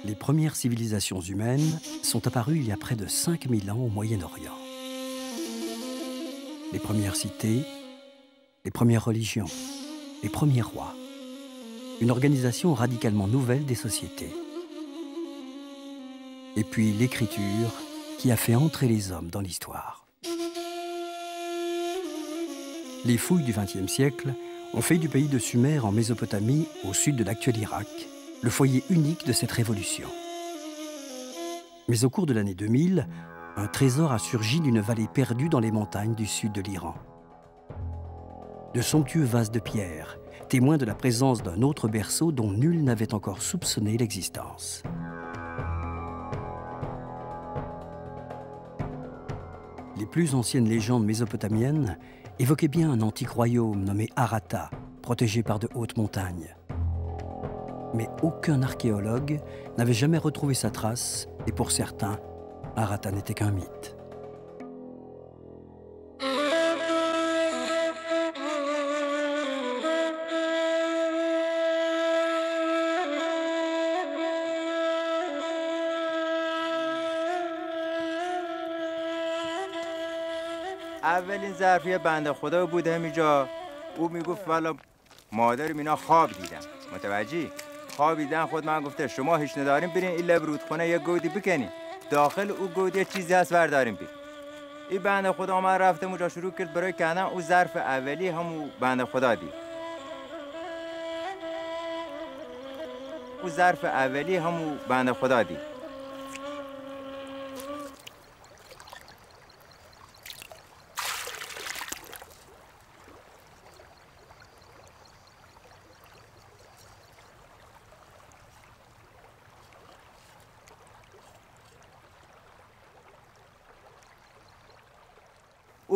Les premières civilisations humaines sont apparues il y a près de 5000 ans au Moyen-Orient. Les premières cités, les premières religions, les premiers rois. Une organisation radicalement nouvelle des sociétés. Et puis l'écriture qui a fait entrer les hommes dans l'histoire. Les fouilles du XXe siècle ont fait du pays de Sumer en Mésopotamie, au sud de l'actuel Irak, le foyer unique de cette révolution. Mais au cours de l'année 2000, un trésor a surgi d'une vallée perdue dans les montagnes du sud de l'Iran. De somptueux vases de pierre, témoins de la présence d'un autre berceau dont nul n'avait encore soupçonné l'existence. Les plus anciennes légendes mésopotamiennes évoquaient bien un antique royaume nommé Harata, protégé par de hautes montagnes. Mais aucun archéologue n'avait jamais retrouvé sa trace, et pour certains, Harata n'était qu'un mythe. اولین ظرفی بنده خدا بود همینجا او میگفت والا مادرم اینا خواب دیدن متوجهی خواب دیدن خود من گفته شما هیچ نداریم برین این لب رودخونه یه گودی بکنین داخل او گودی چیزی هست برداریم بین این بنده خدا من رفته اونجا شروع کرد برای کردن او ظرف اولی همون بنده خدا دید او ظرف اولی همون بنده خدا دید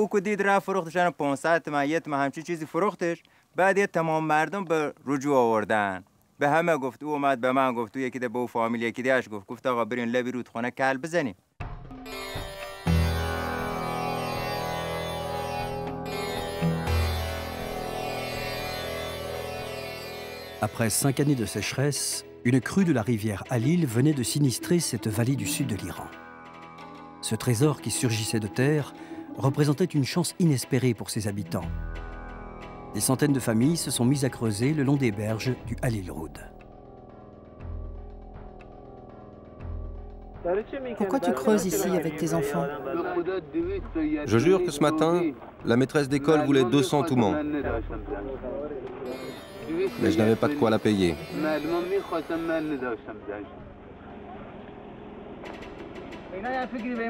او که دید رفت فروختشن 500 تومن یه تومن همچین چیزی فروختش بعد یه تمام مردم به رجوع آوردن به همه گفت او اومد به من گفت او یکی ده به او فامیل یکی دهش گفت آقا برین لبی رودخونه کل بزنیم Après 5 années de sécheresse, une crue de la rivière Halil venait de sinistrer cette vallée du sud de l'Iran. Ce trésor qui surgissait de terre représentait une chance inespérée pour ses habitants. Des centaines de familles se sont mises à creuser le long des berges du Halil Roud. Pourquoi tu creuses ici avec tes enfants? Je jure que ce matin, la maîtresse d'école voulait 200 toumans. Mais je n'avais pas de quoi la payer.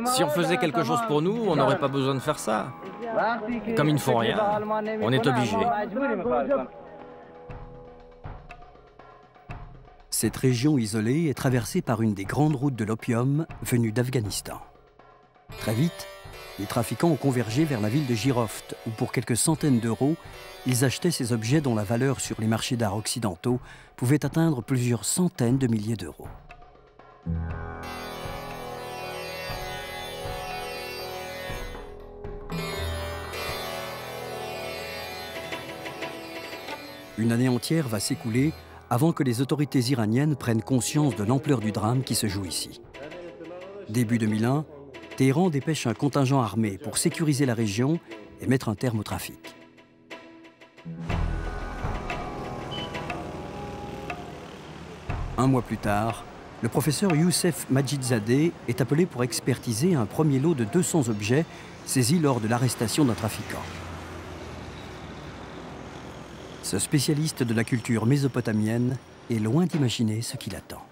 Si on faisait quelque chose pour nous, on n'aurait pas besoin de faire ça. Et comme ils ne font rien, on est obligé. Cette région isolée est traversée par une des grandes routes de l'opium venues d'Afghanistan. Très vite, les trafiquants ont convergé vers la ville de Jiroft, où pour quelques centaines d'euros, ils achetaient ces objets dont la valeur sur les marchés d'art occidentaux pouvait atteindre plusieurs centaines de milliers d'euros. Une année entière va s'écouler avant que les autorités iraniennes prennent conscience de l'ampleur du drame qui se joue ici. Début 2001, Téhéran dépêche un contingent armé pour sécuriser la région et mettre un terme au trafic. Un mois plus tard, le professeur Youssef Majid-Zadeh est appelé pour expertiser un premier lot de 200 objets saisis lors de l'arrestation d'un trafiquant. Ce spécialiste de la culture mésopotamienne est loin d'imaginer ce qui l'attend.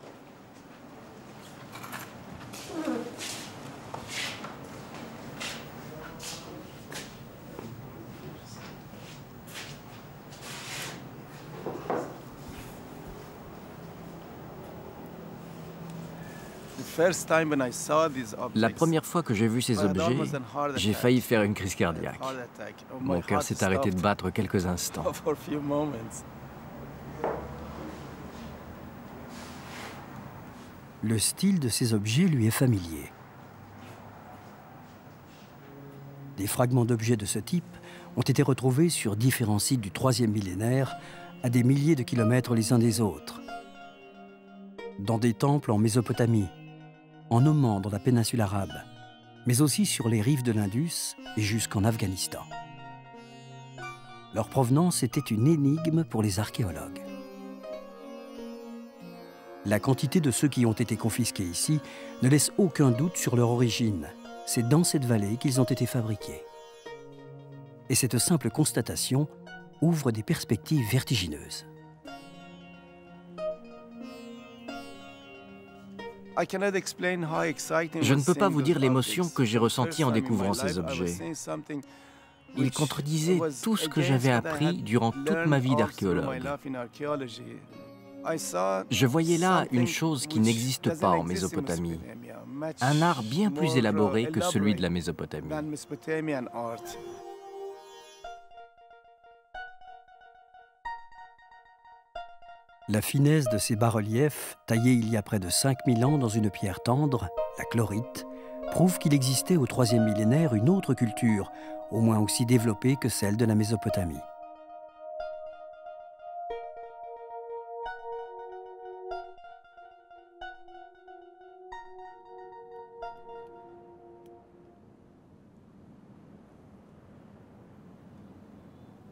La première fois que j'ai vu ces objets, j'ai failli faire une crise cardiaque. Mon cœur s'est arrêté de battre quelques instants. Le style de ces objets lui est familier. Des fragments d'objets de ce type ont été retrouvés sur différents sites du 3e millénaire, à des milliers de kilomètres les uns des autres. dans des temples en Mésopotamie, en Oman dans la péninsule arabe, mais aussi sur les rives de l'Indus et jusqu'en Afghanistan. Leur provenance était une énigme pour les archéologues. La quantité de ceux qui ont été confisqués ici ne laisse aucun doute sur leur origine. C'est dans cette vallée qu'ils ont été fabriqués. Et cette simple constatation ouvre des perspectives vertigineuses. Je ne peux pas vous dire l'émotion que j'ai ressentie en découvrant ces objets. Ils contredisaient tout ce que j'avais appris durant toute ma vie d'archéologue. Je voyais là une chose qui n'existe pas en Mésopotamie, un art bien plus élaboré que celui de la Mésopotamie. La finesse de ces bas-reliefs, taillés il y a près de 5000 ans dans une pierre tendre, la chlorite, prouve qu'il existait au IIIe millénaire une autre culture, au moins aussi développée que celle de la Mésopotamie.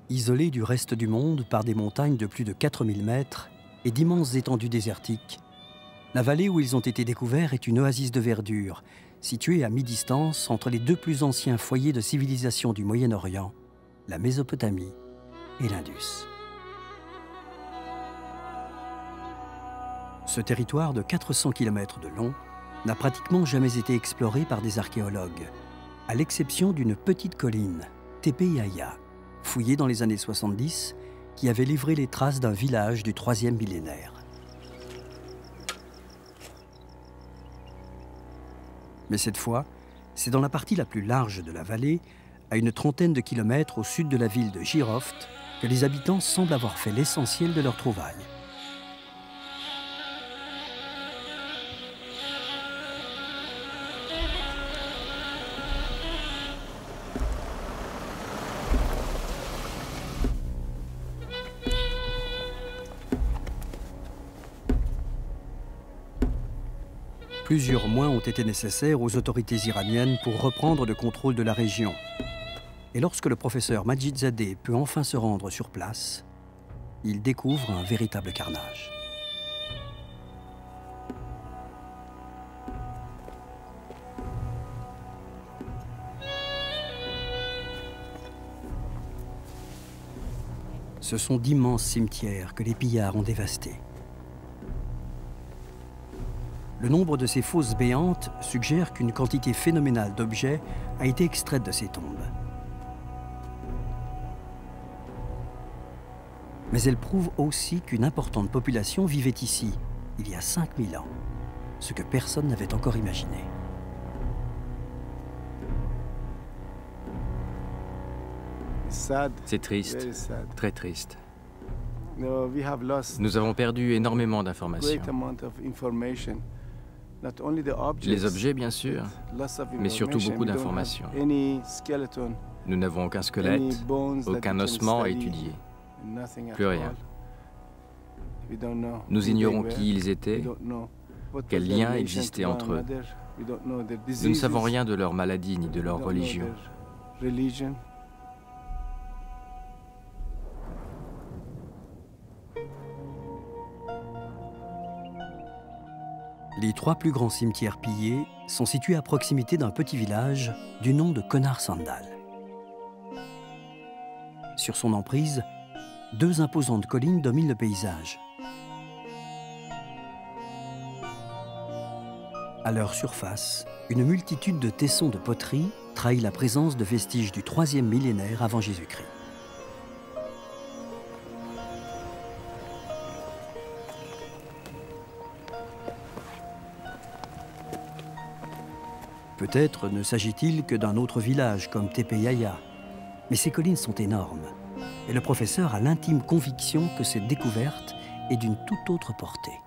Isolée du reste du monde par des montagnes de plus de 4000 mètres et d'immenses étendues désertiques, la vallée où ils ont été découverts est une oasis de verdure, située à mi-distance entre les deux plus anciens foyers de civilisation du Moyen-Orient, la Mésopotamie et l'Indus. Ce territoire de 400 km de long n'a pratiquement jamais été exploré par des archéologues, à l'exception d'une petite colline, Tepe Yahya, fouillée dans les années 70, qui avait livré les traces d'un village du IIIe millénaire. Mais cette fois, c'est dans la partie la plus large de la vallée, à une trentaine de kilomètres au sud de la ville de Jiroft, que les habitants semblent avoir fait l'essentiel de leurs trouvailles. Plusieurs mois ont été nécessaires aux autorités iraniennes pour reprendre le contrôle de la région. Et lorsque le professeur Majid-Zadeh peut enfin se rendre sur place, il découvre un véritable carnage. Ce sont d'immenses cimetières que les pillards ont dévastés. Le nombre de ces fosses béantes suggère qu'une quantité phénoménale d'objets a été extraite de ces tombes. Mais elle prouve aussi qu'une importante population vivait ici, il y a 5000 ans, ce que personne n'avait encore imaginé. C'est triste, très triste. Nous avons perdu énormément d'informations. Les objets, bien sûr, mais surtout beaucoup d'informations. Nous n'avons aucun squelette, aucun ossement à étudier. Plus rien. Nous ignorons qui ils étaient, quels liens existaient entre eux. Nous ne savons rien de leur maladie ni de leur religion. Les trois plus grands cimetières pillés sont situés à proximité d'un petit village du nom de Konar Sandal. Sur son emprise, deux imposantes collines dominent le paysage. À leur surface, une multitude de tessons de poterie trahit la présence de vestiges du IIIe millénaire avant Jésus-Christ. Peut-être ne s'agit-il que d'un autre village comme Tepe Yahya, mais ces collines sont énormes, et le professeur a l'intime conviction que cette découverte est d'une toute autre portée.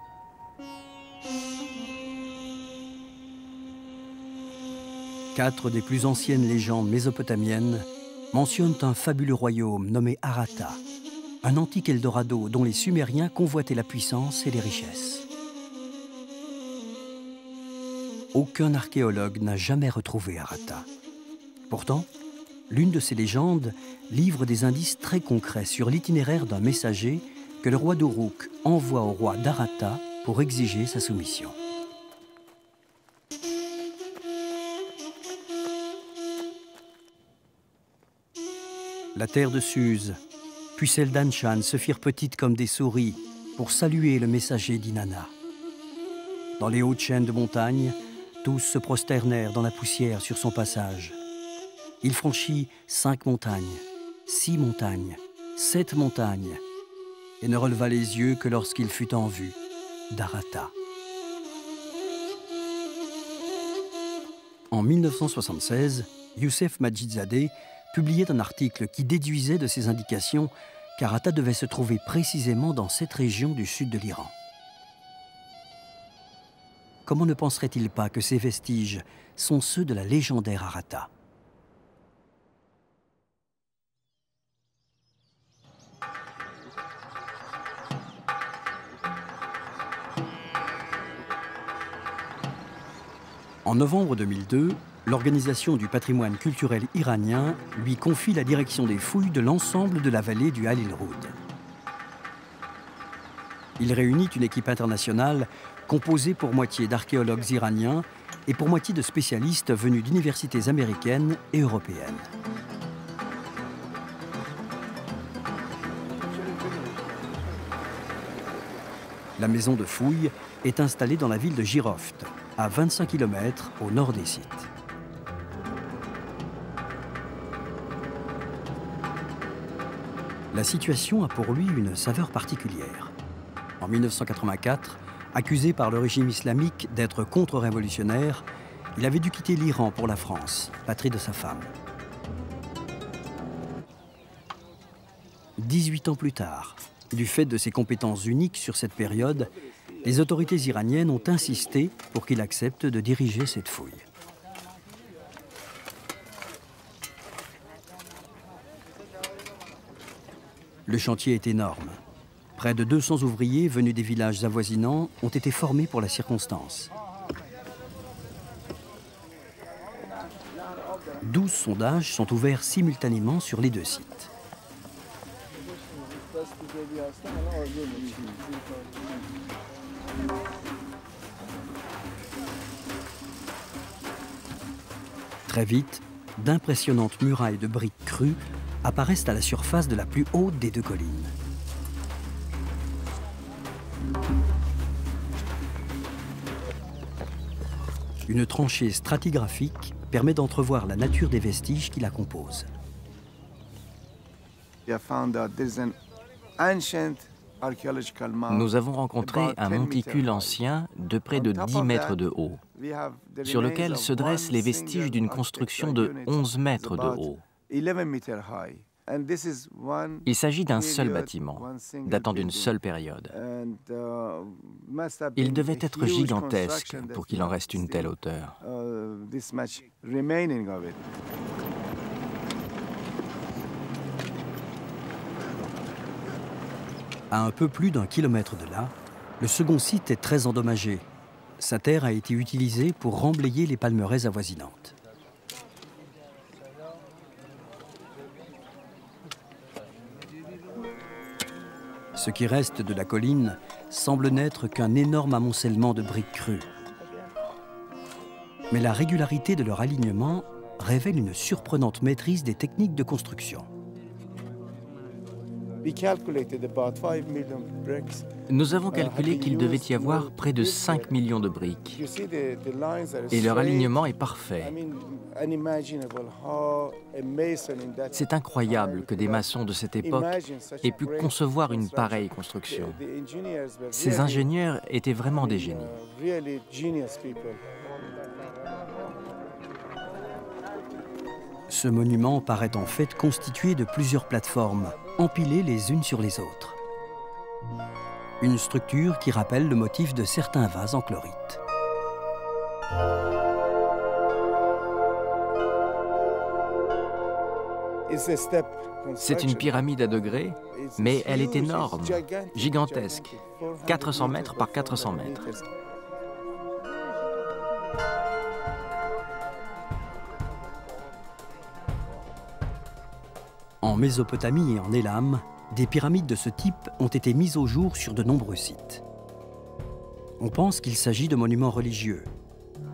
Quatre des plus anciennes légendes mésopotamiennes mentionnent un fabuleux royaume nommé Harata, un antique Eldorado dont les Sumériens convoitaient la puissance et les richesses. aucun archéologue n'a jamais retrouvé Harappa. Pourtant, l'une de ces légendes livre des indices très concrets sur l'itinéraire d'un messager que le roi d'Uruk envoie au roi d'Harappa pour exiger sa soumission. La terre de Suse, puis celle d'Anshan se firent petites comme des souris pour saluer le messager d'Inanna. Dans les hautes chaînes de montagnes, tous se prosternèrent dans la poussière sur son passage. Il franchit 5 montagnes, 6 montagnes, 7 montagnes, et ne releva les yeux que lorsqu'il fut en vue d'Harappa. En 1976, Youssef Majid-Zadeh publiait un article qui déduisait de ces indications qu'Harappa devait se trouver précisément dans cette région du sud de l'Iran. Comment ne penserait-il pas que ces vestiges sont ceux de la légendaire Harappa? En novembre 2002, l'Organisation du patrimoine culturel iranien lui confie la direction des fouilles de l'ensemble de la vallée du Halil-Roud. Il réunit une équipe internationale composée pour moitié d'archéologues iraniens et pour moitié de spécialistes venus d'universités américaines et européennes. La maison de fouilles est installée dans la ville de Jiroft, à 25 km au nord des sites. La situation a pour lui une saveur particulière. En 1984, accusé par le régime islamique d'être contre-révolutionnaire, il avait dû quitter l'Iran pour la France, patrie de sa femme. 18 ans plus tard, du fait de ses compétences uniques sur cette période, les autorités iraniennes ont insisté pour qu'il accepte de diriger cette fouille. Le chantier est énorme. Près de 200 ouvriers venus des villages avoisinants ont été formés pour la circonstance. 12 sondages sont ouverts simultanément sur les 2 sites. Très vite, d'impressionnantes murailles de briques crues apparaissent à la surface de la plus haute des 2 collines. Une tranchée stratigraphique permet d'entrevoir la nature des vestiges qui la composent. Nous avons rencontré un monticule ancien de près de 10 mètres de haut, sur lequel se dressent les vestiges d'une construction de 11 mètres de haut. Il s'agit d'un seul bâtiment, datant d'une seule période. Il devait être gigantesque pour qu'il en reste une telle hauteur. À un peu plus d'1 kilomètre de là, le second site est très endommagé. Sa terre a été utilisée pour remblayer les palmeraies avoisinantes. Ce qui reste de la colline semble n'être qu'un énorme amoncellement de briques crues. Mais la régularité de leur alignement révèle une surprenante maîtrise des techniques de construction. Nous avons calculé qu'il devait y avoir près de 5 millions de briques. Et leur alignement est parfait. C'est incroyable que des maçons de cette époque aient pu concevoir une pareille construction. Ces ingénieurs étaient vraiment des génies. Ce monument paraît en fait constitué de plusieurs plateformes, empilées les unes sur les autres. Une structure qui rappelle le motif de certains vases en chlorite. C'est une pyramide à degrés, mais elle est énorme, gigantesque, 400 mètres par 400 mètres. En Mésopotamie et en Élam, des pyramides de ce type ont été mises au jour sur de nombreux sites. On pense qu'il s'agit de monuments religieux.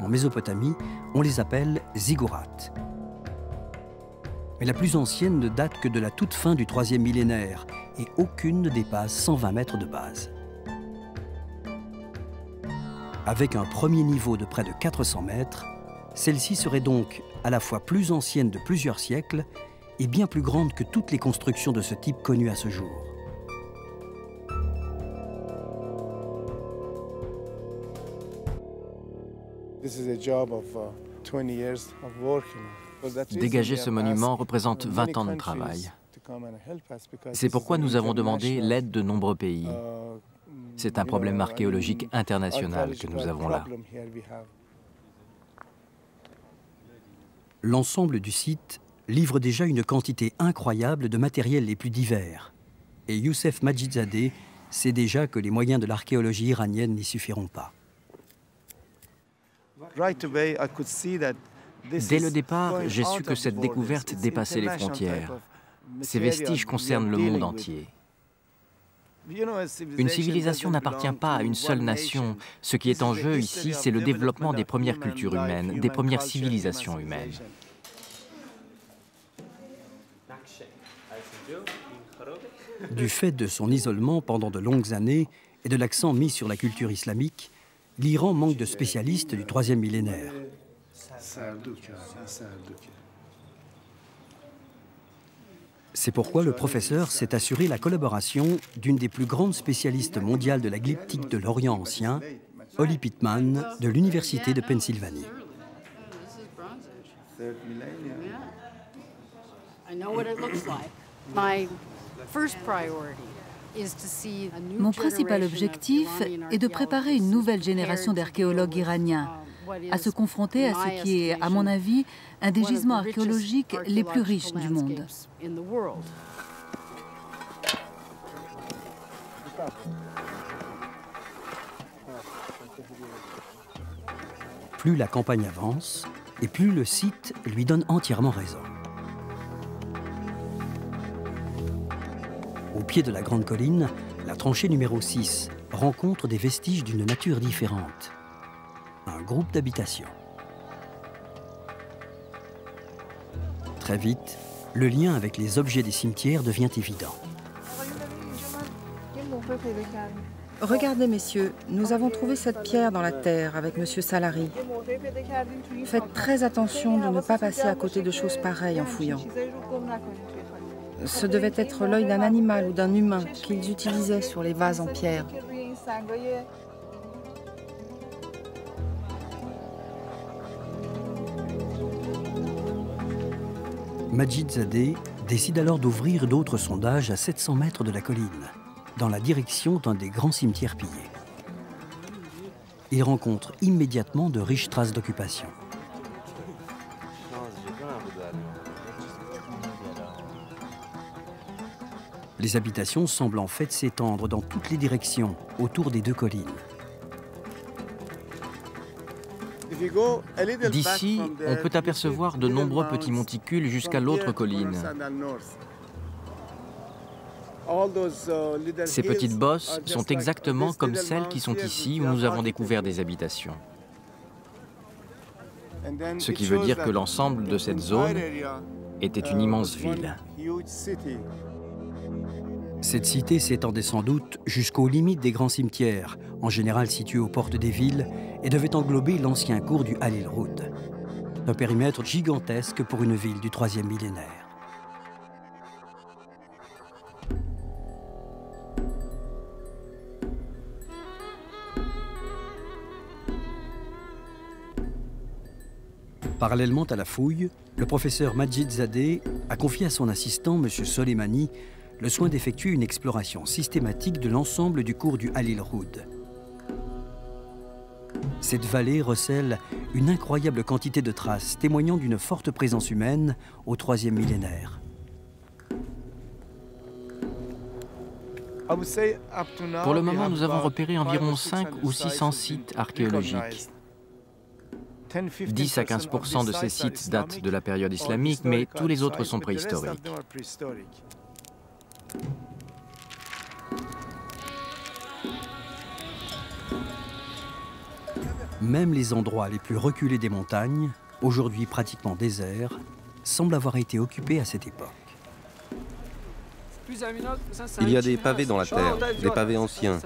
En Mésopotamie, on les appelle ziggourats. Mais la plus ancienne ne date que de la toute fin du 3e millénaire et aucune ne dépasse 120 mètres de base. Avec un premier niveau de près de 400 mètres, celle-ci serait donc à la fois plus ancienne de plusieurs siècles et bien plus grande que toutes les constructions de ce type connues à ce jour. Dégager ce monument représente 20 ans de travail. C'est pourquoi nous avons demandé l'aide de nombreux pays. C'est un problème archéologique international que nous avons là. L'ensemble du site livre déjà une quantité incroyable de matériels les plus divers. Et Youssef Majidzadeh sait déjà que les moyens de l'archéologie iranienne n'y suffiront pas. Dès le départ, j'ai su que cette découverte dépassait les frontières. Ces vestiges concernent le monde entier. Une civilisation n'appartient pas à une seule nation. Ce qui est en jeu ici, c'est le développement des premières cultures humaines, des premières civilisations humaines. Du fait de son isolement pendant de longues années et de l'accent mis sur la culture islamique, l'Iran manque de spécialistes du 3e millénaire. C'est pourquoi le professeur s'est assuré la collaboration d'une des plus grandes spécialistes mondiales de la glyptique de l'Orient ancien, Holly Pittman, de l'Université de Pennsylvanie. Mon principal objectif est de préparer une nouvelle génération d'archéologues iraniens à se confronter à ce qui est, à mon avis, un des gisements archéologiques les plus riches du monde. Plus la campagne avance, et plus le site lui donne entièrement raison. Au pied de la grande colline, la tranchée numéro 6 rencontre des vestiges d'une nature différente. Un groupe d'habitations. Très vite, le lien avec les objets des cimetières devient évident. Regardez, messieurs, nous avons trouvé cette pierre dans la terre avec Monsieur Salari. Faites très attention de ne pas passer à côté de choses pareilles en fouillant. Ce devait être l'œil d'un animal ou d'un humain qu'ils utilisaient sur les vases en pierre. Majidzadeh décide alors d'ouvrir d'autres sondages à 700 mètres de la colline, dans la direction d'un des grands cimetières pillés. Il rencontre immédiatement de riches traces d'occupation. Les habitations semblent en fait s'étendre dans toutes les directions autour des deux collines. D'ici, on peut apercevoir de nombreux petits monticules jusqu'à l'autre colline. Ces petites bosses sont exactement comme celles qui sont ici où nous avons découvert des habitations. Ce qui veut dire que l'ensemble de cette zone était une immense ville. Cette cité s'étendait sans doute jusqu'aux limites des grands cimetières, en général situés aux portes des villes, et devait englober l'ancien cours du Halil Roud. Un périmètre gigantesque pour une ville du 3e millénaire. Parallèlement à la fouille, le professeur Majidzadeh a confié à son assistant, M. Soleimani, le soin d'effectuer une exploration systématique de l'ensemble du cours du Halil Roud. Cette vallée recèle une incroyable quantité de traces témoignant d'une forte présence humaine au 3e millénaire. Pour le moment, nous avons repéré environ 5 ou 600 sites archéologiques. 10 à 15% de ces sites datent de la période islamique, mais tous les autres sont préhistoriques. Même les endroits les plus reculés des montagnes, aujourd'hui pratiquement déserts, semblent avoir été occupés à cette époque. Il y a des pavés dans la terre, des pavés anciens.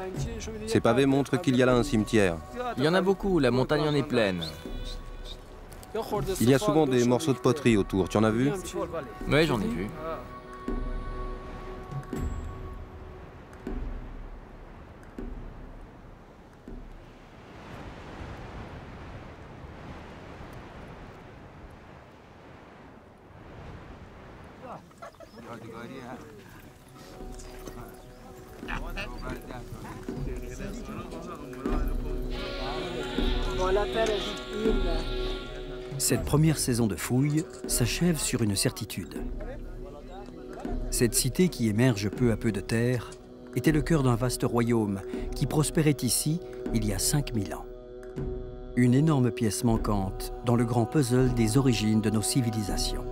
Ces pavés montrent qu'il y a là un cimetière. Il y en a beaucoup, la montagne en est pleine. Il y a souvent des morceaux de poterie autour, tu en as vu? Oui, j'en ai vu. Cette première saison de fouilles s'achève sur une certitude. Cette cité qui émerge peu à peu de terre était le cœur d'un vaste royaume qui prospérait ici il y a 5000 ans. Une énorme pièce manquante dans le grand puzzle des origines de nos civilisations.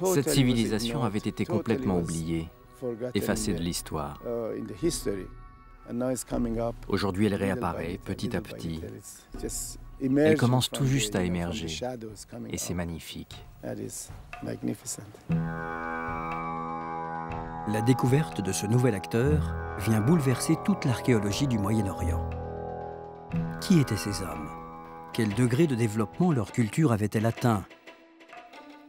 Cette civilisation avait été complètement oubliée, effacée de l'histoire. Aujourd'hui, elle réapparaît petit à petit. Elle commence tout juste à émerger, et c'est magnifique. La découverte de ce nouvel acteur vient bouleverser toute l'archéologie du Moyen-Orient. Qui étaient ces hommes? Quel degré de développement leur culture avait-elle atteint?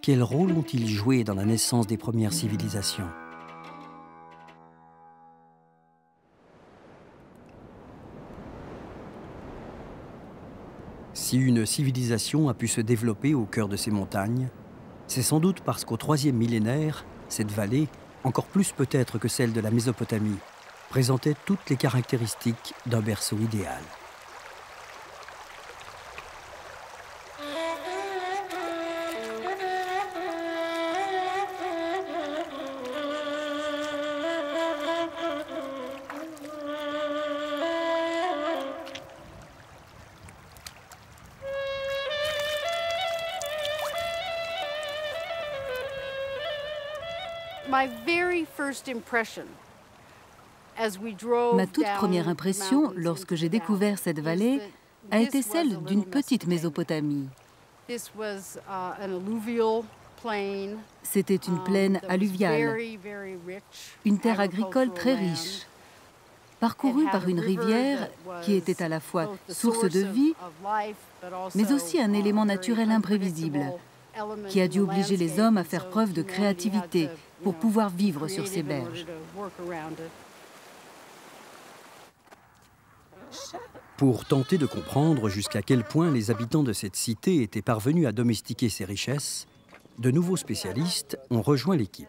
Quel rôle ont-ils joué dans la naissance des premières civilisations? Si une civilisation a pu se développer au cœur de ces montagnes, c'est sans doute parce qu'au 3e millénaire, cette vallée, encore plus peut-être que celle de la Mésopotamie, présentait toutes les caractéristiques d'un berceau idéal. Ma toute première impression, lorsque j'ai découvert cette vallée, a été celle d'une petite Mésopotamie. C'était une plaine alluviale, une terre agricole très riche, parcourue par une rivière qui était à la fois source de vie, mais aussi un élément naturel imprévisible, qui a dû obliger les hommes à faire preuve de créativité pour pouvoir vivre sur ces berges. Pour tenter de comprendre jusqu'à quel point les habitants de cette cité étaient parvenus à domestiquer ces richesses, de nouveaux spécialistes ont rejoint l'équipe.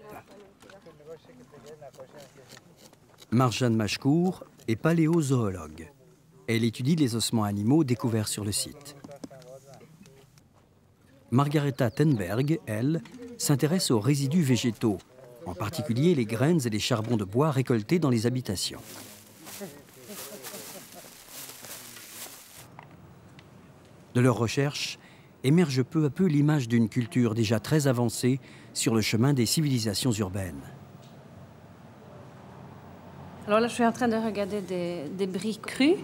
Marjane Mashkour est paléozoologue. Elle étudie les ossements animaux découverts sur le site. Margareta Tenberg, elle, s'intéresse aux résidus végétaux, en particulier les graines et les charbons de bois récoltés dans les habitations. De leurs recherches émerge peu à peu l'image d'une culture déjà très avancée sur le chemin des civilisations urbaines. Alors là, je suis en train de regarder des briques crues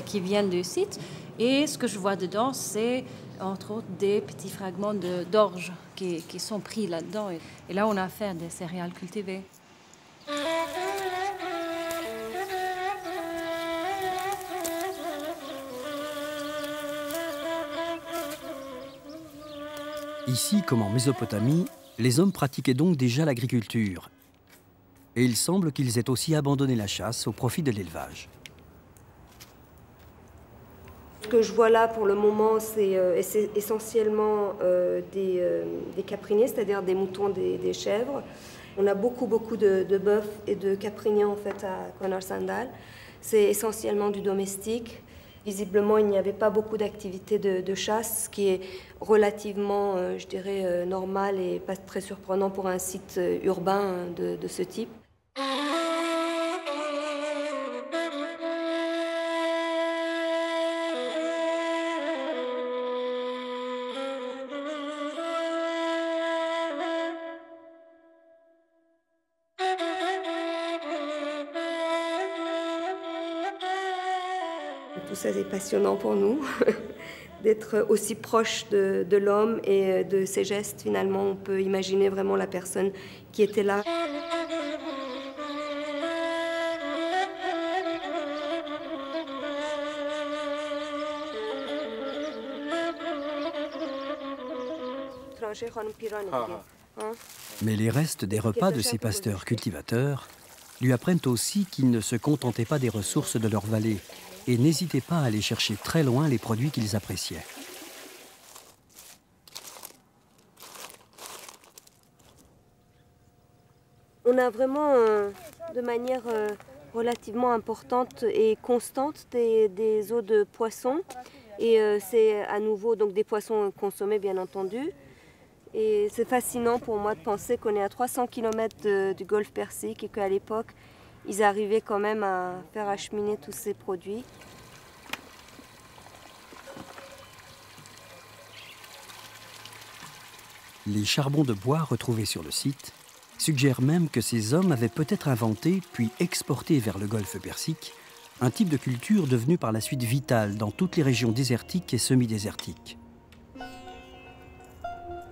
qui viennent du site. Et ce que je vois dedans, c'est entre autres des petits fragments d'orge qui sont pris là-dedans. Et là, on a affaire à des céréales cultivées. Ici, comme en Mésopotamie, les hommes pratiquaient donc déjà l'agriculture. Et il semble qu'ils aient aussi abandonné la chasse au profit de l'élevage. Ce que je vois là pour le moment, c'est essentiellement des capriniers, c'est-à-dire des moutons, des chèvres. On a beaucoup de bœufs et de capriniers en fait à Konar Sandal. C'est essentiellement du domestique. Visiblement, il n'y avait pas beaucoup d'activité de chasse, ce qui est relativement, je dirais, normal et pas très surprenant pour un site urbain de ce type. tout ça est passionnant pour nous, d'être aussi proche de l'homme et de ses gestes. Finalement, on peut imaginer vraiment la personne qui était là. Mais les restes des repas de ces pasteurs cultivateurs lui apprennent aussi qu'ils ne se contentaient pas des ressources de leur vallée et n'hésitaient pas à aller chercher très loin les produits qu'ils appréciaient. On a vraiment, de manière relativement importante et constante, des eaux de poissons. Et c'est à nouveau donc, des poissons consommés, bien entendu. Et c'est fascinant pour moi de penser qu'on est à 300 km du golfe Persique et qu'à l'époque, ils arrivaient quand même à faire acheminer tous ces produits. Les charbons de bois retrouvés sur le site suggèrent même que ces hommes avaient peut-être inventé puis exporté vers le golfe Persique un type de culture devenu par la suite vital dans toutes les régions désertiques et semi-désertiques.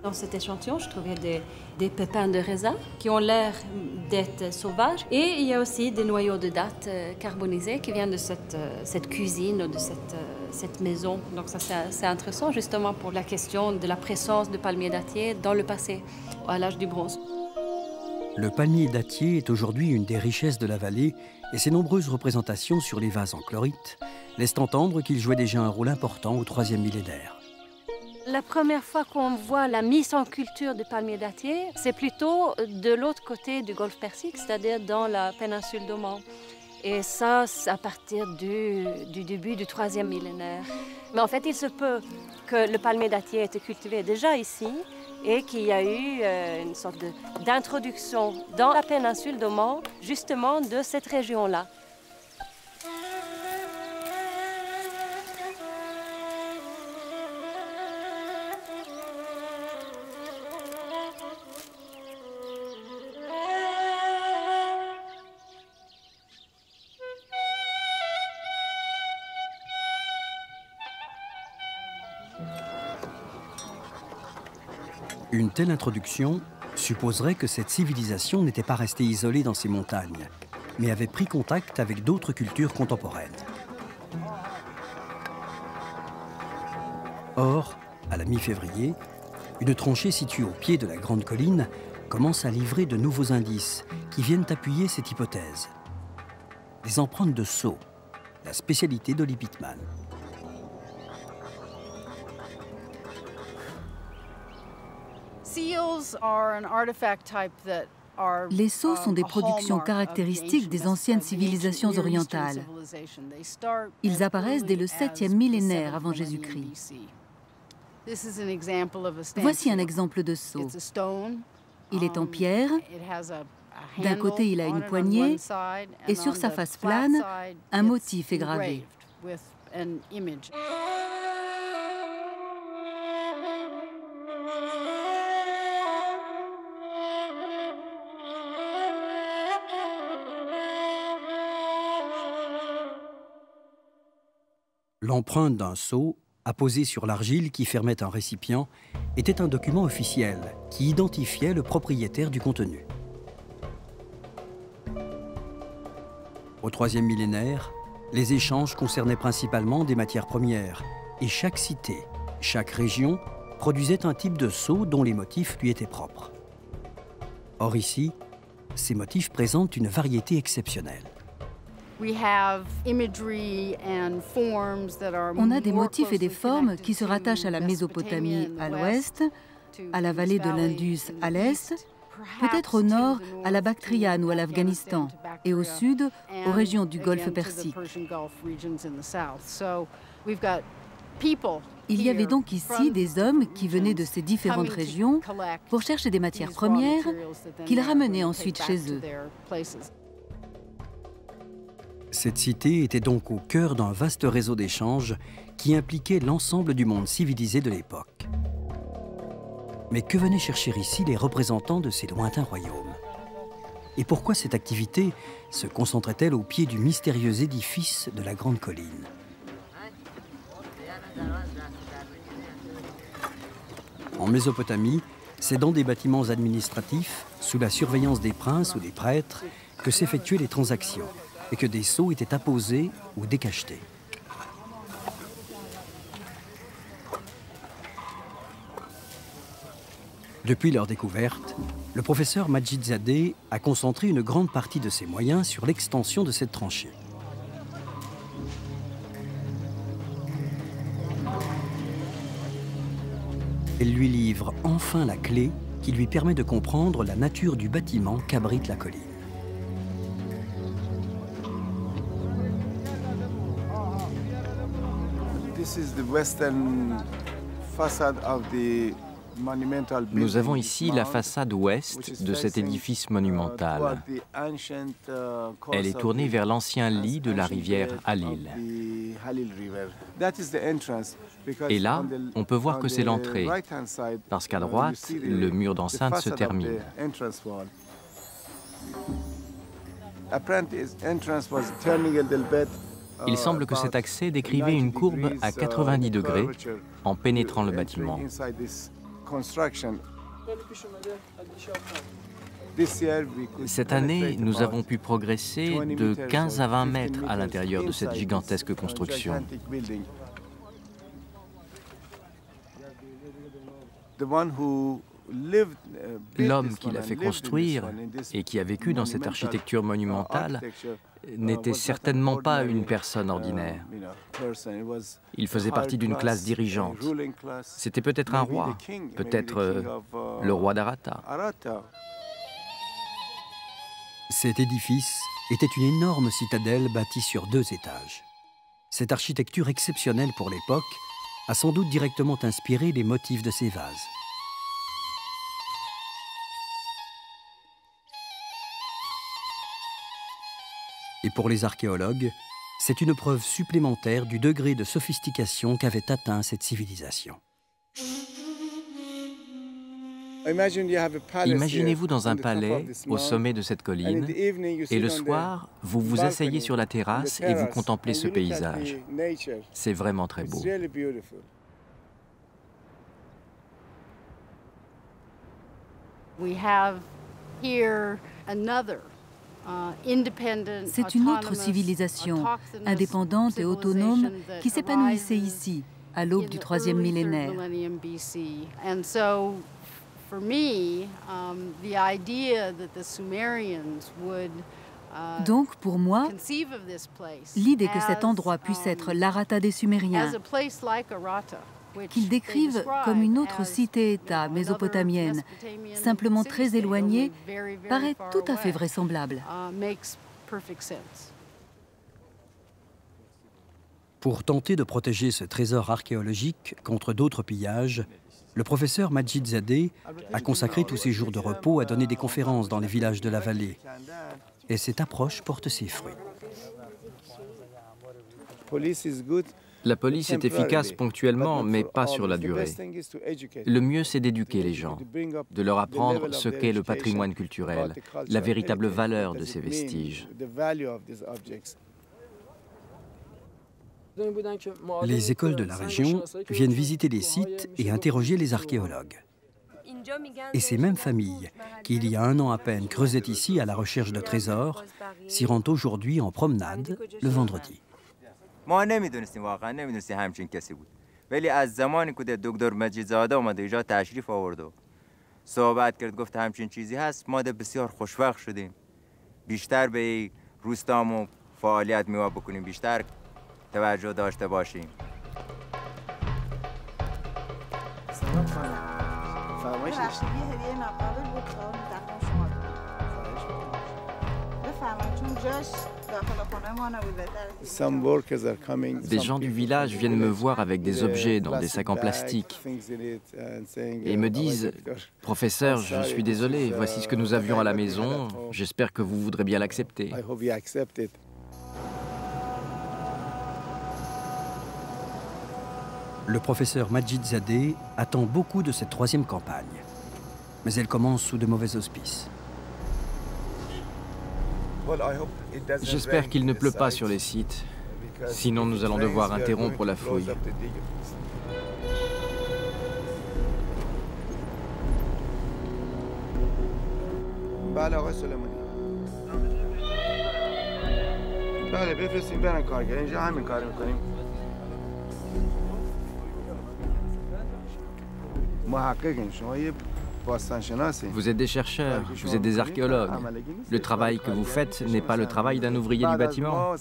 Dans cet échantillon, je trouvais des pépins de raisin qui ont l'air d'être sauvages. Et il y a aussi des noyaux de dattes carbonisés qui viennent de cette cuisine, de cette maison. Donc ça, c'est intéressant justement pour la question de la présence de palmiers dattiers dans le passé, à l'âge du bronze. Le palmier dattier est aujourd'hui une des richesses de la vallée et ses nombreuses représentations sur les vases en chlorite laissent entendre qu'il jouait déjà un rôle important au IIIe millénaire. La première fois qu'on voit la mise en culture de palmiers dattiers, c'est plutôt de l'autre côté du golfe Persique, c'est-à-dire dans la péninsule d'Oman. Et ça, c'est à partir du début du IIIe millénaire. Mais en fait, il se peut que le palmier dattier ait été cultivé déjà ici et qu'il y a eu une sorte d'introduction dans la péninsule d'Oman, justement de cette région-là. Une telle introduction supposerait que cette civilisation n'était pas restée isolée dans ces montagnes, mais avait pris contact avec d'autres cultures contemporaines. Or, à la mi-février, une tranchée située au pied de la grande colline commence à livrer de nouveaux indices qui viennent appuyer cette hypothèse. Des empreintes de sceaux, la spécialité d'Olly Pitman. Les sceaux sont des productions caractéristiques des anciennes civilisations orientales. Ils apparaissent dès le 7e millénaire avant Jésus-Christ. Voici un exemple de sceau. Il est en pierre. D'un côté, il a une poignée et sur sa face plane, un motif est gravé. L'empreinte d'un sceau, apposée sur l'argile qui fermait un récipient, était un document officiel qui identifiait le propriétaire du contenu. Au IIIe millénaire, les échanges concernaient principalement des matières premières et chaque cité, chaque région produisait un type de sceau dont les motifs lui étaient propres. Or ici, ces motifs présentent une variété exceptionnelle. On a des motifs et des formes qui se rattachent à la Mésopotamie à l'ouest, à la vallée de l'Indus à l'est, peut-être au nord à la Bactriane ou à l'Afghanistan, et au sud aux régions du golfe Persique. Il y avait donc ici des hommes qui venaient de ces différentes régions pour chercher des matières premières qu'ils ramenaient ensuite chez eux. Cette cité était donc au cœur d'un vaste réseau d'échanges qui impliquait l'ensemble du monde civilisé de l'époque. Mais que venaient chercher ici les représentants de ces lointains royaumes? Et pourquoi cette activité se concentrait-elle au pied du mystérieux édifice de la Grande Colline? En Mésopotamie, c'est dans des bâtiments administratifs, sous la surveillance des princes ou des prêtres, que s'effectuaient les transactions et que des sceaux étaient apposés ou décachetés. Depuis leur découverte, le professeur Majid-Zadeh a concentré une grande partie de ses moyens sur l'extension de cette tranchée. Elle lui livre enfin la clé qui lui permet de comprendre la nature du bâtiment qu'abrite la colline. Nous avons ici la façade ouest de cet édifice monumental. Elle est tournée vers l'ancien lit de la rivière Halil. Et là, on peut voir que c'est l'entrée, parce qu'à droite, le mur d'enceinte se termine. Il semble que cet accès décrivait une courbe à 90 degrés en pénétrant le bâtiment. Cette année, nous avons pu progresser de 15 à 20 mètres à l'intérieur de cette gigantesque construction. L'homme qui l'a fait construire et qui a vécu dans cette architecture monumentale n'était certainement pas une personne ordinaire. Il faisait partie d'une classe dirigeante. C'était peut-être un roi, peut-être le roi d'Arata. Cet édifice était une énorme citadelle bâtie sur 2 étages. Cette architecture exceptionnelle pour l'époque a sans doute directement inspiré les motifs de ces vases. Et pour les archéologues, c'est une preuve supplémentaire du degré de sophistication qu'avait atteint cette civilisation. Imaginez-vous dans un palais au sommet de cette colline, et le soir, vous vous asseyez sur la terrasse et vous contemplez ce paysage. C'est vraiment très beau. C'est une autre civilisation, indépendante et autonome, qui s'épanouissait ici, à l'aube du 3e millénaire. Donc, pour moi, l'idée que cet endroit puisse être l'Arata des Sumériens, qu'ils décrivent comme une autre cité-État mésopotamienne, simplement très éloignée, paraît tout à fait vraisemblable. Pour tenter de protéger ce trésor archéologique contre d'autres pillages, le professeur Majid-Zadeh a consacré tous ses jours de repos à donner des conférences dans les villages de la vallée. Et cette approche porte ses fruits. La police est efficace ponctuellement, mais pas sur la durée. Le mieux, c'est d'éduquer les gens, de leur apprendre ce qu'est le patrimoine culturel, la véritable valeur de ces vestiges. Les écoles de la région viennent visiter les sites et interroger les archéologues. Et ces mêmes familles, qui il y a 1 an à peine creusaient ici à la recherche de trésors, s'y rendent aujourd'hui en promenade le vendredi. ما نمیدونستیم واقعا نمیدونستیم همچین کسی بود ولی از زمانی که دکتر مجیدزاده اومد اینجا تشریف آورد و صحبت کرد گفت همچین چیزی هست ما بسیار خوشوقت شدیم بیشتر به روستامو فعالیت میوا بکنیم بیشتر توجه داشته باشیم فرمایش داشتید یه هدیه ناقابل بود تقدیم شما بفرمایید چون جاش Des gens du village viennent me voir avec des objets dans des sacs en plastique et me disent « Professeur, je suis désolé, voici ce que nous avions à la maison, j'espère que vous voudrez bien l'accepter. » Le professeur Majid-Zadeh attend beaucoup de cette 3e campagne, mais elle commence sous de mauvais auspices. J'espère qu'il ne pleut pas sur les sites, sinon nous allons devoir interrompre la fouille. Vous êtes des chercheurs, vous êtes des archéologues. Le travail que vous faites n'est pas le travail d'un ouvrier du bâtiment.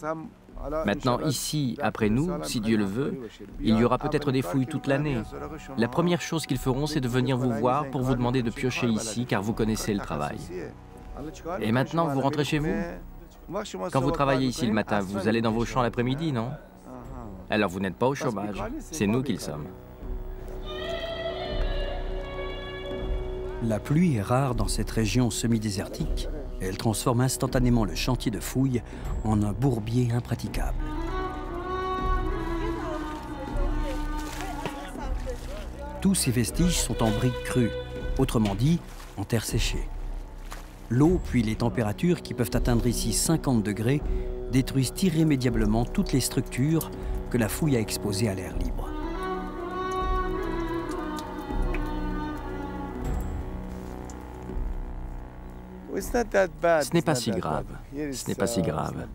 Maintenant, ici, après nous, si Dieu le veut, il y aura peut-être des fouilles toute l'année. La première chose qu'ils feront, c'est de venir vous voir pour vous demander de piocher ici, car vous connaissez le travail. Et maintenant, vous rentrez chez vous? Quand vous travaillez ici le matin, vous allez dans vos champs l'après-midi, non? Alors vous n'êtes pas au chômage, c'est nous qui le sommes. La pluie est rare dans cette région semi-désertique et elle transforme instantanément le chantier de fouilles en un bourbier impraticable. Tous ces vestiges sont en briques crues, autrement dit, en terre séchée. L'eau puis les températures qui peuvent atteindre ici 50 degrés détruisent irrémédiablement toutes les structures que la fouille a exposées à l'air libre. Ce n'est pas si grave. Ce n'est pas si grave.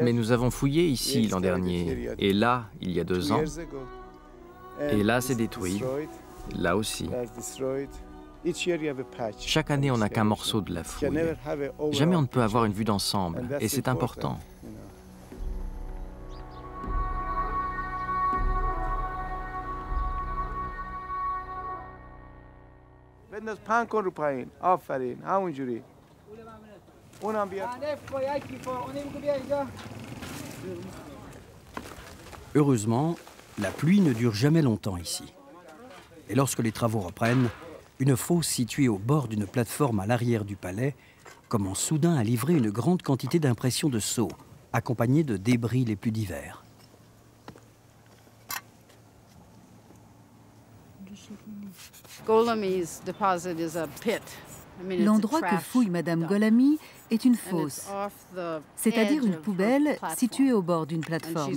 Mais nous avons fouillé ici l'an dernier, et là, il y a 2 ans, et là, c'est détruit, là aussi. Chaque année, on n'a qu'un morceau de la fouille. Jamais on ne peut avoir une vue d'ensemble, et c'est important. Heureusement, la pluie ne dure jamais longtemps ici. Et lorsque les travaux reprennent, une fosse située au bord d'une plateforme à l'arrière du palais commence soudain à livrer une grande quantité d'impressions de sceaux, accompagnées de débris les plus divers. L'endroit que fouille Madame Golami est une fosse, c'est-à-dire une poubelle située au bord d'une plateforme.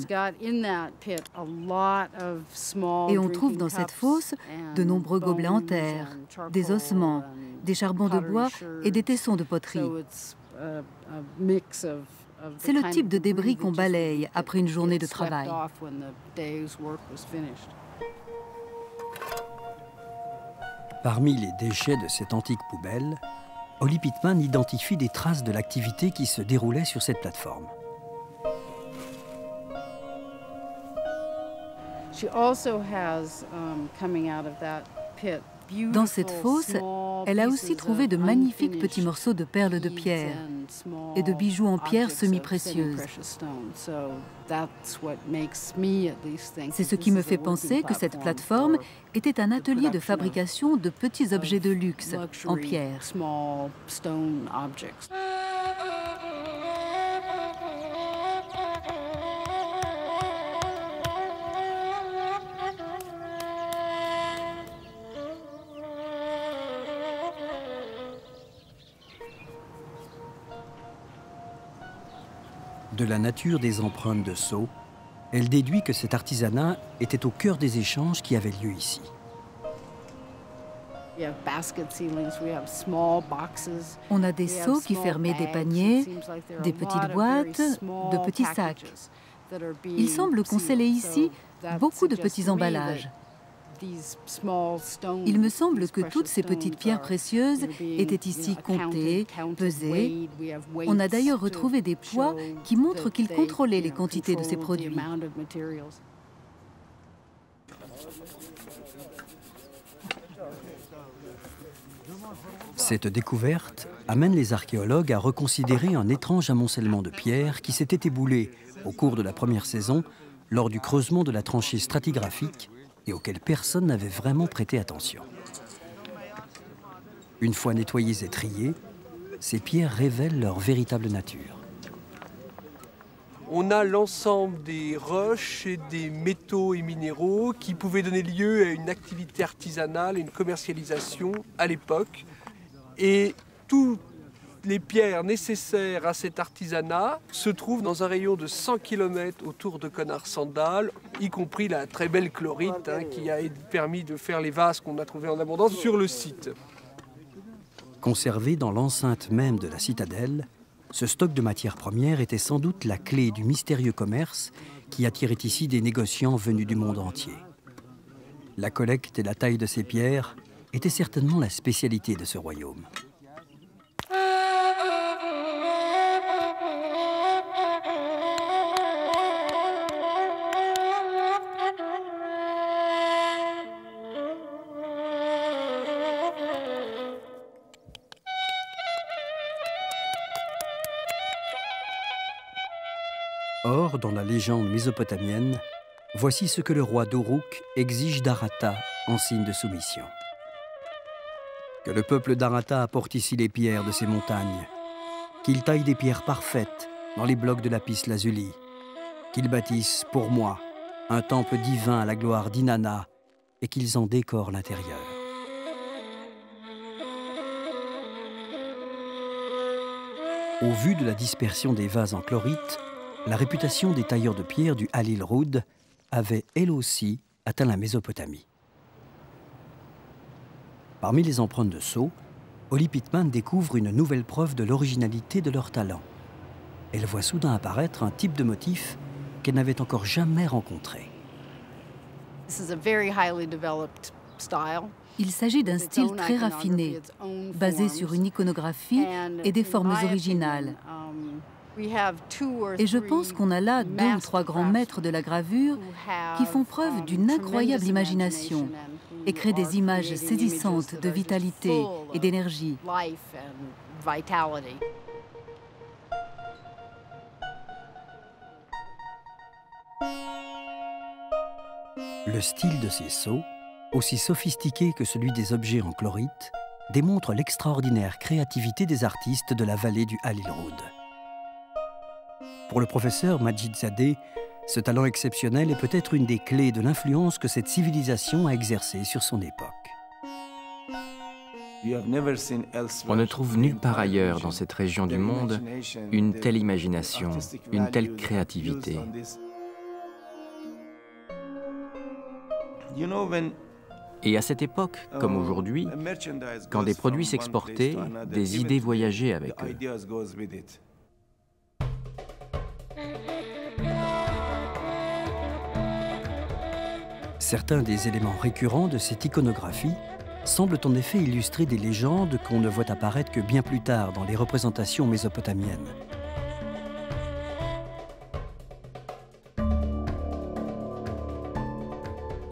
Et on trouve dans cette fosse de nombreux gobelets en terre, des ossements, des charbons de bois et des tessons de poterie. C'est le type de débris qu'on balaye après une journée de travail. Parmi les déchets de cette antique poubelle, Holly Pittman identifie des traces de l'activité qui se déroulait sur cette plateforme. Dans cette fosse, elle a aussi trouvé de magnifiques petits morceaux de perles de pierre et de bijoux en pierre semi-précieuses. C'est ce qui me fait penser que cette plateforme était un atelier de fabrication de petits objets de luxe en pierre. De la nature des empreintes de sceaux, elle déduit que cet artisanat était au cœur des échanges qui avaient lieu ici. On a des seaux qui fermaient des paniers, des petites boîtes, de petits sacs. Il semble qu'on scellait ici beaucoup de petits emballages. Il me semble que toutes ces petites pierres précieuses étaient ici comptées, pesées. On a d'ailleurs retrouvé des poids qui montrent qu'ils contrôlaient les quantités de ces produits. Cette découverte amène les archéologues à reconsidérer un étrange amoncellement de pierres qui s'était éboulé au cours de la première saison lors du creusement de la tranchée stratigraphique et auquel personne n'avait vraiment prêté attention. Une fois nettoyées et triées, ces pierres révèlent leur véritable nature. On a l'ensemble des roches et des métaux et minéraux qui pouvaient donner lieu à une activité artisanale et une commercialisation à l'époque. Et tout les pierres nécessaires à cet artisanat se trouvent dans un rayon de 100 km autour de Connart-Sandal, y compris la très belle chlorite qui a permis de faire les vases qu'on a trouvés en abondance sur le site. Conservé dans l'enceinte même de la citadelle, ce stock de matières premières était sans doute la clé du mystérieux commerce qui attirait ici des négociants venus du monde entier. La collecte et la taille de ces pierres étaient certainement la spécialité de ce royaume. Or, dans la légende mésopotamienne, voici ce que le roi d'Uruk exige d'Arata en signe de soumission. Que le peuple d'Arata apporte ici les pierres de ces montagnes, qu'il taille des pierres parfaites dans les blocs de lapis lazuli, qu'ils bâtissent pour moi un temple divin à la gloire d'Inanna et qu'ils en décorent l'intérieur. Au vu de la dispersion des vases en chlorite, la réputation des tailleurs de pierre du Halil Roud avait, elle aussi, atteint la Mésopotamie. Parmi les empreintes de sceaux, Holly Pittman découvre une nouvelle preuve de l'originalité de leur talent. Elle voit soudain apparaître un type de motif qu'elle n'avait encore jamais rencontré. Il s'agit d'un style très raffiné, basé sur une iconographie et des formes originales. Et je pense qu'on a là 2 ou 3 grands maîtres de la gravure qui font preuve d'une incroyable imagination et créent des images saisissantes de vitalité et d'énergie. Le style de ces sceaux, aussi sophistiqué que celui des objets en chlorite, démontre l'extraordinaire créativité des artistes de la vallée du Halil Roud. Pour le professeur Majid Zadeh, ce talent exceptionnel est peut-être une des clés de l'influence que cette civilisation a exercée sur son époque. On ne trouve nulle part ailleurs dans cette région du monde une telle imagination, une telle créativité. Et à cette époque, comme aujourd'hui, quand des produits s'exportaient, des idées voyageaient avec eux. Certains des éléments récurrents de cette iconographie semblent en effet illustrer des légendes qu'on ne voit apparaître que bien plus tard dans les représentations mésopotamiennes.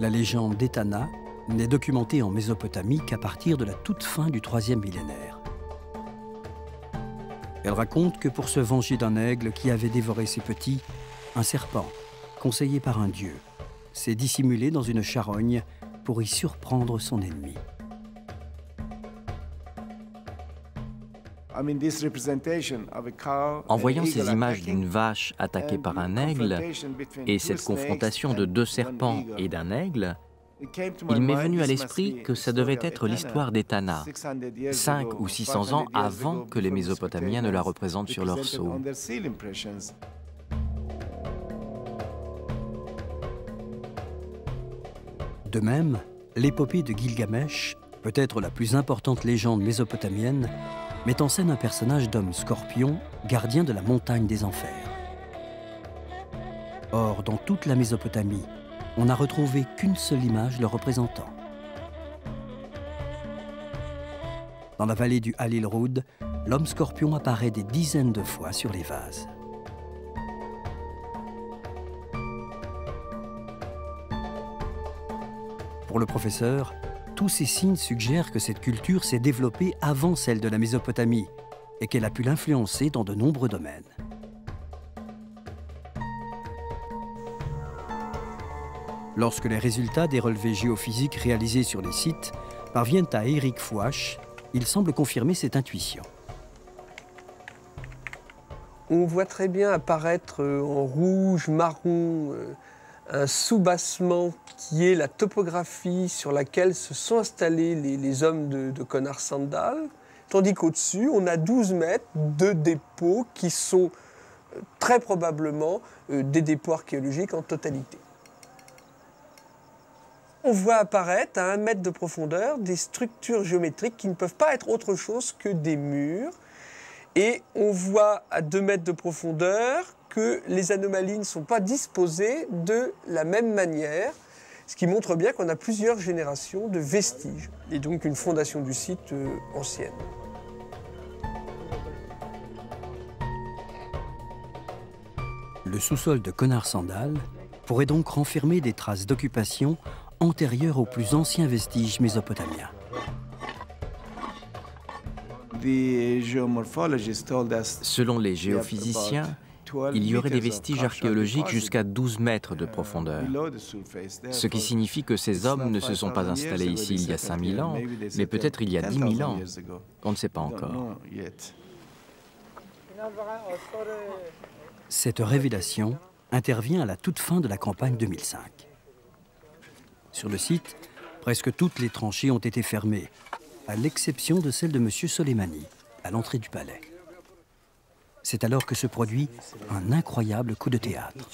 La légende d'Etana n'est documentée en Mésopotamie qu'à partir de la toute fin du IIIe millénaire. Elle raconte que pour se venger d'un aigle qui avait dévoré ses petits, un serpent, conseillé par un dieu, s'est dissimulé dans une charogne pour y surprendre son ennemi. En voyant ces images d'une vache attaquée par un aigle et cette confrontation de 2 serpents et d'un aigle, il m'est venu à l'esprit que ça devait être l'histoire d'Etana, 500 ou 600 ans avant que les Mésopotamiens ne la représentent sur leurs sceaux. De même, l'épopée de Gilgamesh, peut-être la plus importante légende mésopotamienne, met en scène un personnage d'homme scorpion, gardien de la montagne des enfers. Or, dans toute la Mésopotamie, on n'a retrouvé qu'une seule image le représentant. Dans la vallée du Halil Roud, l'homme scorpion apparaît des dizaines de fois sur les vases. Pour le professeur, tous ces signes suggèrent que cette culture s'est développée avant celle de la Mésopotamie et qu'elle a pu l'influencer dans de nombreux domaines. Lorsque les résultats des relevés géophysiques réalisés sur les sites parviennent à Eric Fouache, il semble confirmer cette intuition. On voit très bien apparaître en rouge, marron, un soubassement qui est la topographie sur laquelle se sont installés les hommes de Connart-Sandal. tandis qu'au-dessus, on a 12 mètres de dépôts qui sont très probablement des dépôts archéologiques en totalité. On voit apparaître à 1 mètre de profondeur des structures géométriques qui ne peuvent pas être autre chose que des murs. Et on voit à 2 mètres de profondeur que les anomalies ne sont pas disposées de la même manière, ce qui montre bien qu'on a plusieurs générations de vestiges, et donc une fondation du site ancienne. Le sous-sol de Konarsandaal pourrait donc renfermer des traces d'occupation antérieures aux plus anciens vestiges mésopotamiens. Selon les géophysiciens, il y aurait des vestiges archéologiques jusqu'à 12 mètres de profondeur, ce qui signifie que ces hommes ne se sont pas installés ici il y a 5000 ans, mais peut-être il y a 10 000 ans. On ne sait pas encore. Cette révélation intervient à la toute fin de la campagne 2005. Sur le site, presque toutes les tranchées ont été fermées, à l'exception de celle de M. Soleimani, à l'entrée du palais. C'est alors que se produit un incroyable coup de théâtre.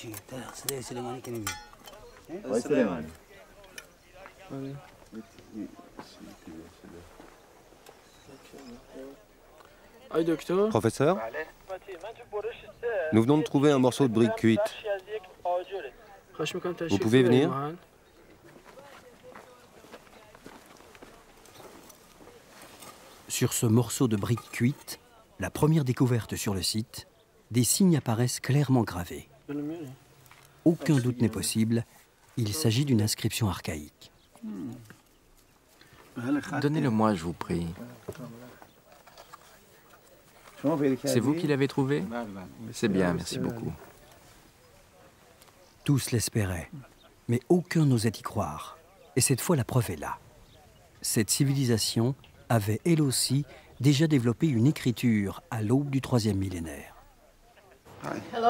Professeur, nous venons de trouver un morceau de brique cuite. Vous pouvez venir? Sur ce morceau de brique cuite, la première découverte sur le site, des signes apparaissent clairement gravés. Aucun doute n'est possible, il s'agit d'une inscription archaïque. Donnez-le-moi, je vous prie. C'est vous qui l'avez trouvé? C'est bien, merci beaucoup. Tous l'espéraient, mais aucun n'osait y croire. Et cette fois, la preuve est là. Cette civilisation avait, elle aussi, déjà développé une écriture à l'aube du 3e millénaire.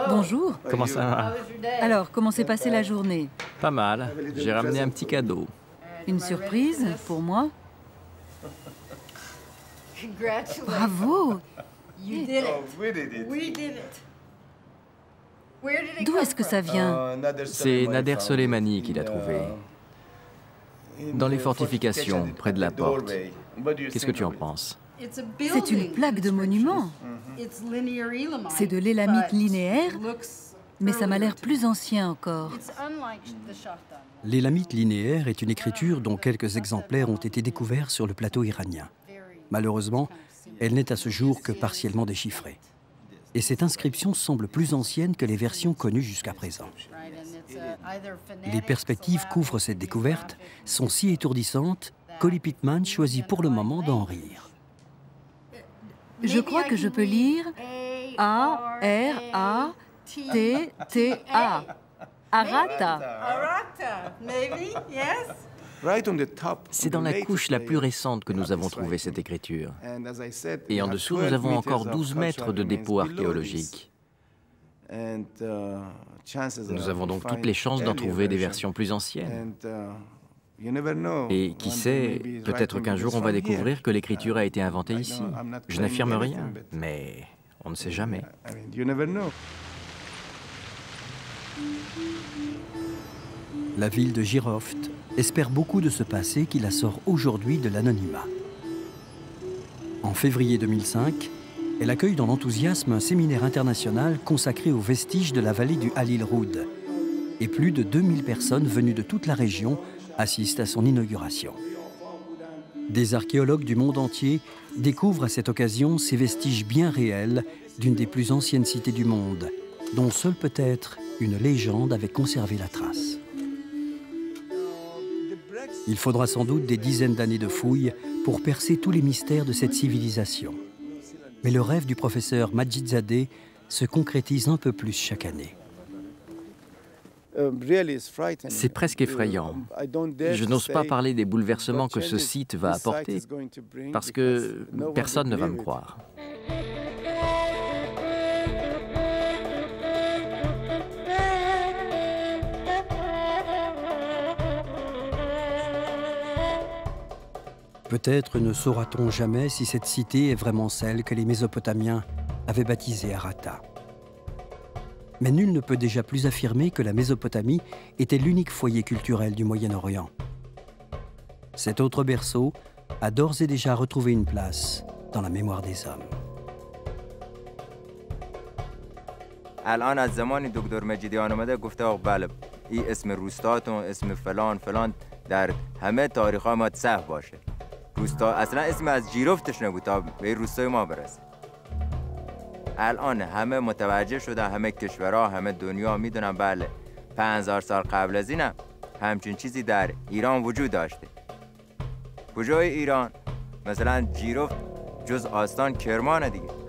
Bonjour. Comment ça va? Alors, comment s'est passée la journée? Pas mal. J'ai ramené un petit cadeau. Une surprise pour moi? Bravo! D'où est-ce que ça vient? C'est Nader Soleimani qui l'a trouvé. Dans les fortifications, près de la porte. Qu'est-ce que tu en penses? C'est une plaque de monument. C'est de l'élamite linéaire, mais ça m'a l'air plus ancien encore. L'élamite linéaire est une écriture dont quelques exemplaires ont été découverts sur le plateau iranien. Malheureusement, elle n'est à ce jour que partiellement déchiffrée. Et cette inscription semble plus ancienne que les versions connues jusqu'à présent. Les perspectives qu'ouvre cette découverte sont si étourdissantes qu'Olly Pittman choisit pour le moment d'en rire. Je crois que je peux lire A-R-A-T-T-A. Arata. C'est dans la couche la plus récente que nous avons trouvé cette écriture. Et en dessous, nous avons encore 12 mètres de dépôt archéologique. Nous avons donc toutes les chances d'en trouver des versions plus anciennes. Et qui sait, peut-être qu'un jour on va découvrir que l'écriture a été inventée ici. Je n'affirme rien, mais on ne sait jamais. La ville de Jiroft espère beaucoup de ce passé qui la sort aujourd'hui de l'anonymat. En février 2005, elle accueille dans l'enthousiasme un séminaire international consacré aux vestiges de la vallée du Halil Roud. Et plus de 2000 personnes venues de toute la région assistent à son inauguration. Des archéologues du monde entier découvrent à cette occasion ces vestiges bien réels d'une des plus anciennes cités du monde, dont seule peut-être une légende avait conservé la trace. Il faudra sans doute des dizaines d'années de fouilles pour percer tous les mystères de cette civilisation. Mais le rêve du professeur Majid-Zadeh se concrétise un peu plus chaque année. C'est presque effrayant. Je n'ose pas parler des bouleversements que ce site va apporter, parce que personne ne va me croire. Peut-être ne saura-t-on jamais si cette cité est vraiment celle que les Mésopotamiens avaient baptisée Harata. Mais nul ne peut déjà plus affirmer que la Mésopotamie était l'unique foyer culturel du Moyen-Orient. Cet autre berceau a d'ores et déjà retrouvé une place dans la mémoire des hommes. الان از زمانی دکتر مجیدیان اومده گفته آقا بله این اسم روستاتون اسم فلان فلان در همه تاریخ‌ها ما صح باشه. روستا اصلا اسم از جیرفتش نبود تا به روستای ما برسه. الان همه متوجه شدن، همه کشورها، همه دنیا میدونن بله 5000 سال قبل از اینم همچین چیزی در ایران وجود داشته. کجای ایران؟ مثلا جیرفت جز آستان کرمانه دیگه.